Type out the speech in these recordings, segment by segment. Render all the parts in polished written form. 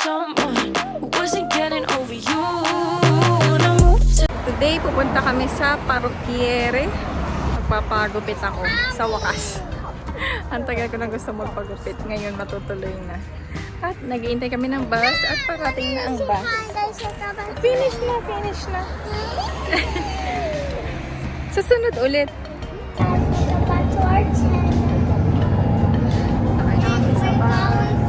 someone who wasn't getting over you. When I moved to Today, pupunta kami sa Parrucchiere. Magpapagupit ako sa wakas. Ang tagal ko na gusto magpagupit. Ngayon, matutuloy na. At nag-iintay kami ng bus at parating na ang bus. Finish na, finish na. Susunod ulit. Sakay na kami sa bus.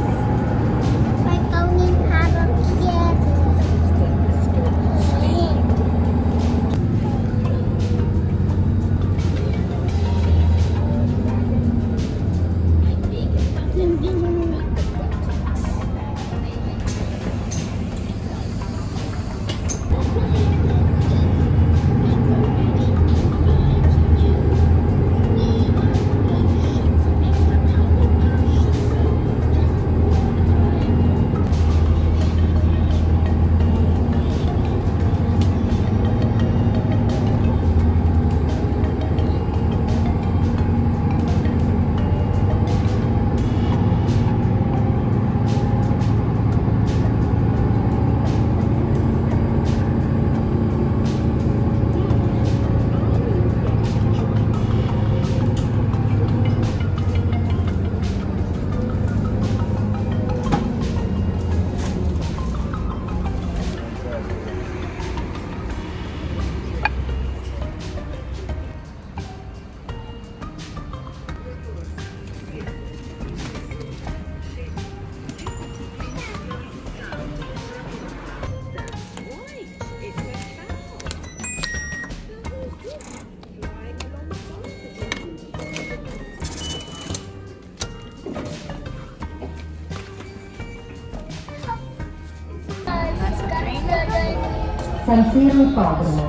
San Siro Ippodromo.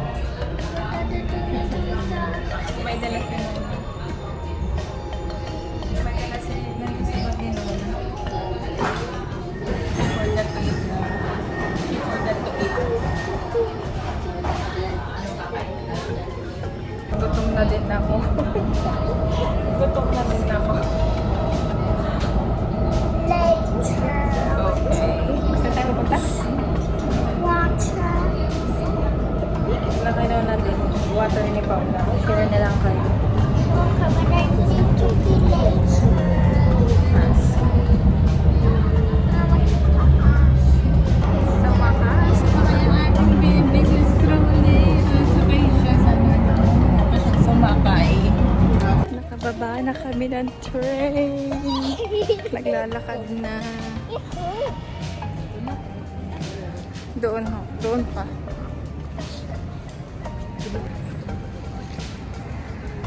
May dala si Nona. May dala si Nona. For that to eat. For that to eat. Gutom na din ako. Gutom na din ako. Okay. Gusto tayo pupunta? Lagay na natin water ni Paula. Share na lang kayo. Sa wakas, yung ating baby sa stroller. Sasakay siya sa sumakay. Nakababa na kami ng train. Naglalakad na. Doon ho. Doon pa.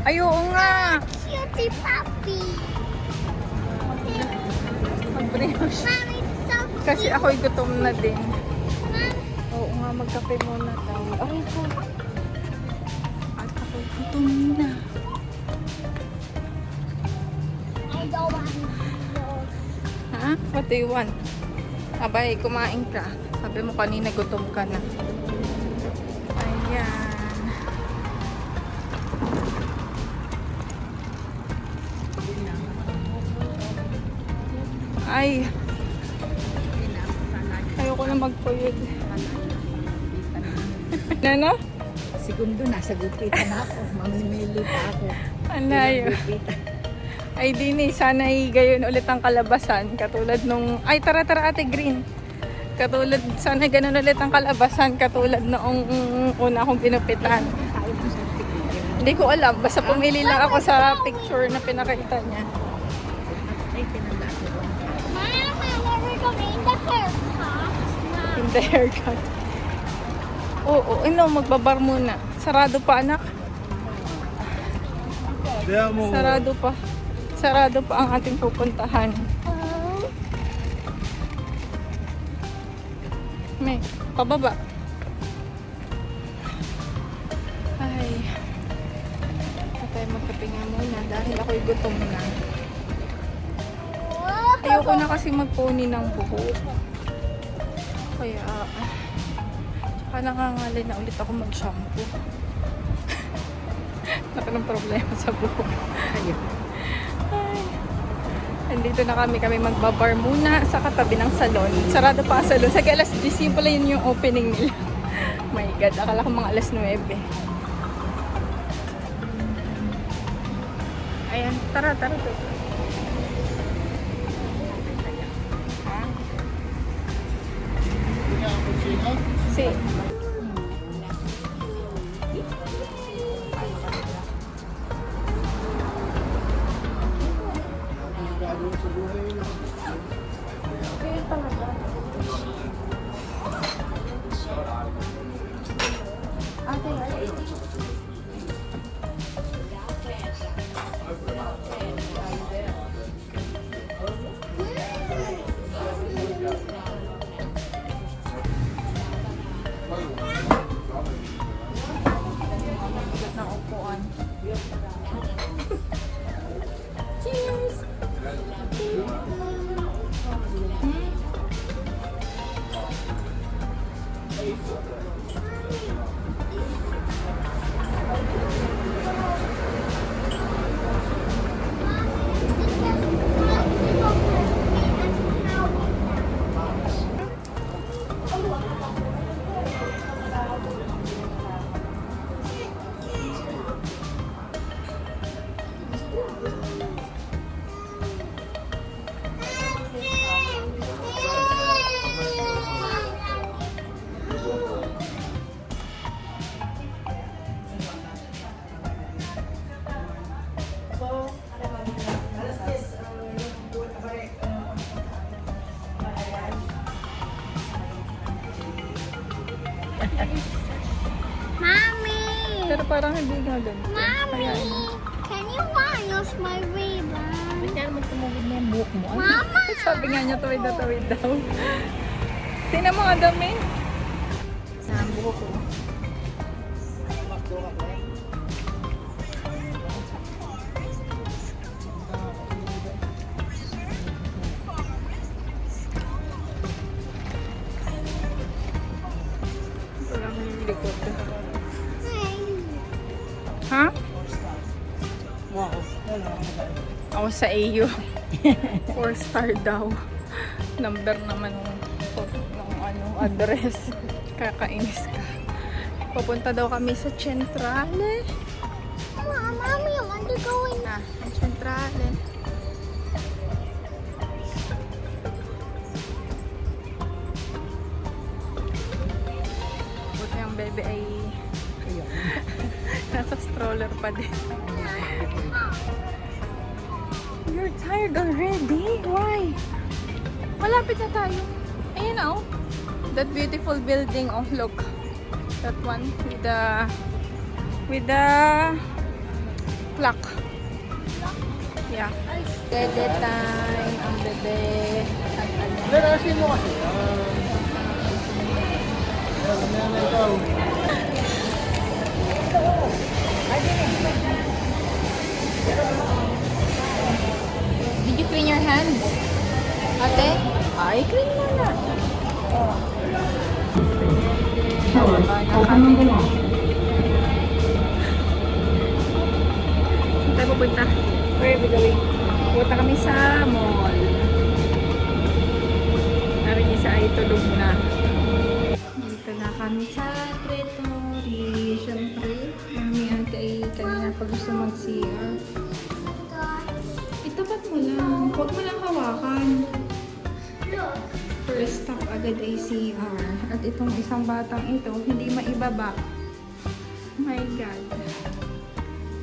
Ay, oo nga. Cutie puppy. Mag-brioche. Mommy, so cute. Kasi ako'y gutom na din. Oo nga, magkape muna tayo. Ay, po. At ako'y gutom na. I don't want to. Ha? What do you want? Abay, kumain ka. Sabi mo kanina gutom ka na. Ayan. Ay. Ayoko na magpuyod. Ano? Segundo, nasa gupitan ako. Mamimili pa ako. Ang layo. Ay, Dini, sana gayon ulit ang kalabasan. Katulad nung... Ay, tara, Ate Green. Katulad, sana ganun ulit ang kalabasan. Katulad noong una kong pinupitan. Hindi ko alam. Basta pumili lang ako sa picture na pinakita niya. Ay, pinanda ko. Mama, we're going to haircut. In the haircut. Oo, magbabar muna. Sarado pa, anak. Sarado pa. Sarado pa ang ating pupuntahan. May, pababa. Ay. Tayo magkape nga muna dahil ako'y gutom na. Ayoko na kasi magpuni ng buhok. Kaya, tsaka nangangalay na ulit ako mag-shampoo. Naka ng problema sa buhok. Ayun. Ay. Nandito na kami magbabar muna sa katabi ng salon. Sarado pa ang salon. Sa alas 10 pala yun yung opening nila. My God, akala ko mga alas 9. Ayan, tara. Sí. Ng upuan. Cheers! Mommy! Pero parang hindi nga ganito. Mommy! Can you use my ribbon? Kaya naman tumugod na yung buhok mo. Mama! Sabi nga niya, tawid daw. Tingnan mo ang dami. Sa buhok ko. Parang yung likod. Hey. Ha? Wow. Ako sa AU. 4-star daw. Number naman ng address. Kakainis ka. Papunta daw kami sa Centrale. Mommy, I want to go in. Ang Centrale. Buti ang bebe ay nasa stroller pa din. You're tired already? Why? Malapit na tayo. Ayun na, oh. That beautiful building, oh, look. That one with the clock. Yeah. Dede time ang bebe. At ano. Lerasin mo kasi. Ikaw. Did you clean your hands? Ate? Ay, clean mo na. Saan tayo pupunta? Where are we going? Pupunta kami sa mall. Narin isa ay tulog na. Dito na kami sa Pretory. Siyempre, mami ate ay kanina pa gusto mag-CR. Itapat mo lang. Huwag mo lang hawakan. First stop agad ay CR. At itong isang batang ito, hindi maibaba. My God.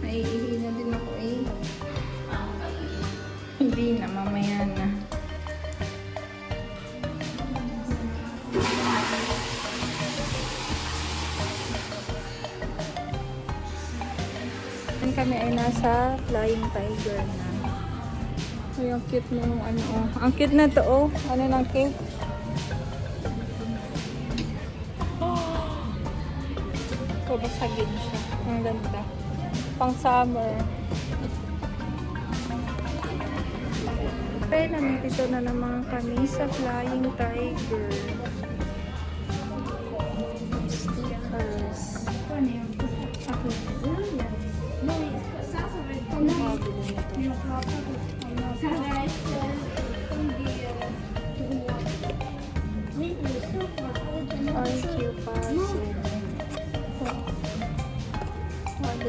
Naiihi na din ako eh. Hindi na, mamaya na. Kami ay nasa Flying Tiger na. Ay, ang cute nung ano, oh. Ang cute na to, oh. Ano ng cake? Oh. Babasagin siya. Ang ganda. Pang summer. Pero nandito na naman kami sa Flying Tiger. Stickers.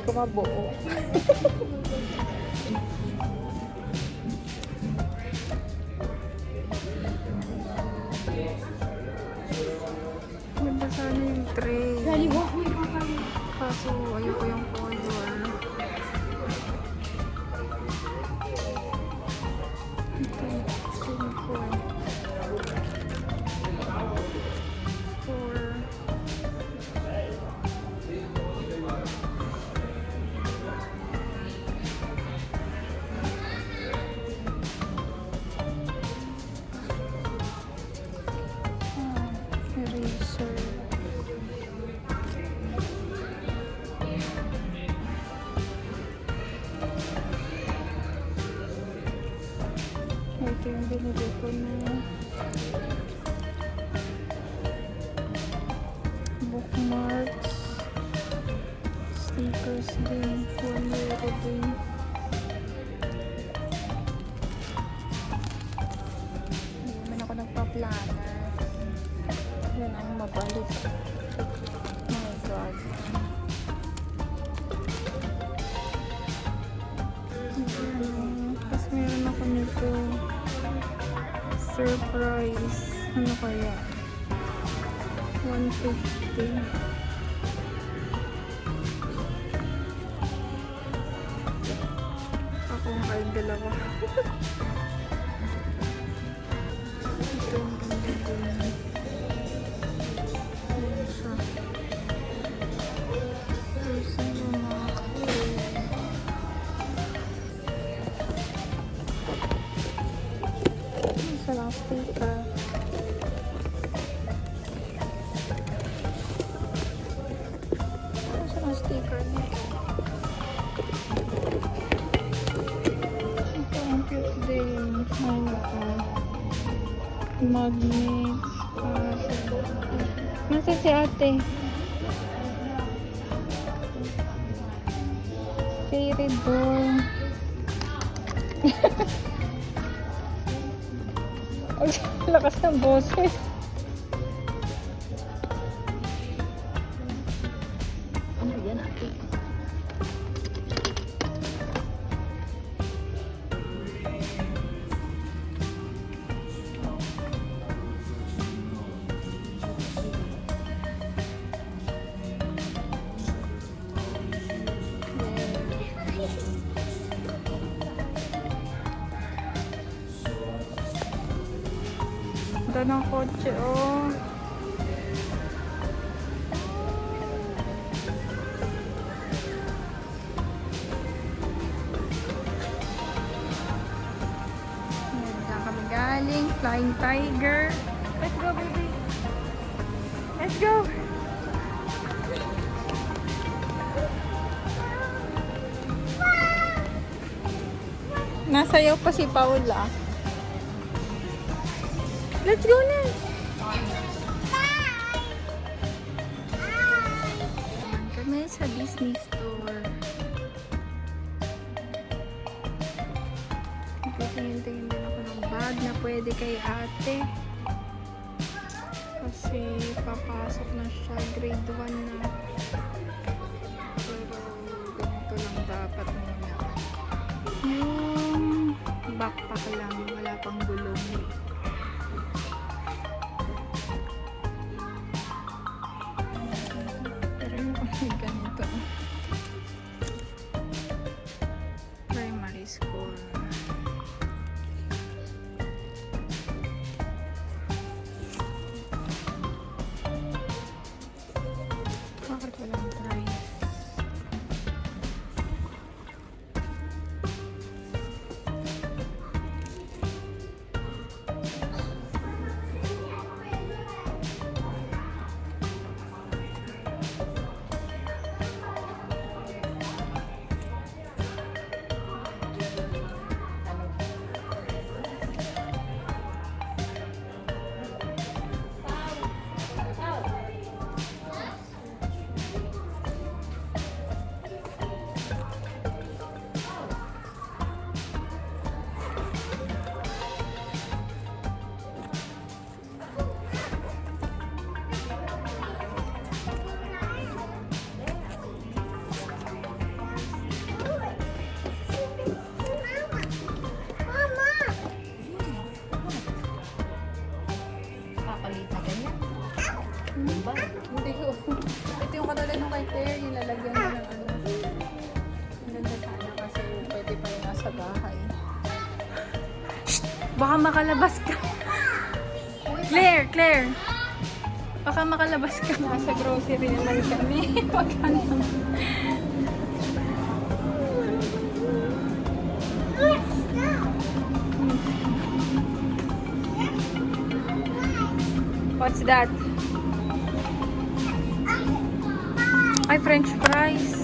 ko mabuo. Ganda sana yung tray. Kaso ayoko yung color. Ito, simple. 4. Eraser. Ito yung binili ko na bookmarks, stickers din, 1 year din. Hindi naman ako nagpa-planner. Yan ang mabalik. Oh my God. Tapos meron ako nito. Surprise. Ano kaya? 150. Ako ang kahit dalawa. Ito ang ganda din. Ayan siya. There's yung mga kapatid. Isa lang sticker. Isa lang sticker nito. Ito ang cute din. Magnets. Nasaan si ate? Fairy doll. Ang lakas ng boses. Ano yan ate? Ganda ng kotse, oh. Ayan, saan kami galing. Flying Tiger. Let's go, baby. Let's go. Nasayaw pa si Paula. Let's go na. Ayan kami sa Disney Store. Tingin-tingin din ako ng bag na pwede kay ate. Kasi papasok na siya. Grade 1 na. Pero ganito lang dapat muna. Yung backpack lang. Wala pang gulong. Ganito. Primary school. Bakit walang price? napakaliit na ganyan. Diba? Hindi ko. Ito yung katulad ng kay Claire, yung lalagyan mo ng ano. Ang ganda sana kasi pwede pa yung nasa bahay. Shh! Baka makalabas ka. Claire! Claire! Baka makalabas ka. Nasa grocery naman kami. Wag ka naman. What's that? Ay, French fries.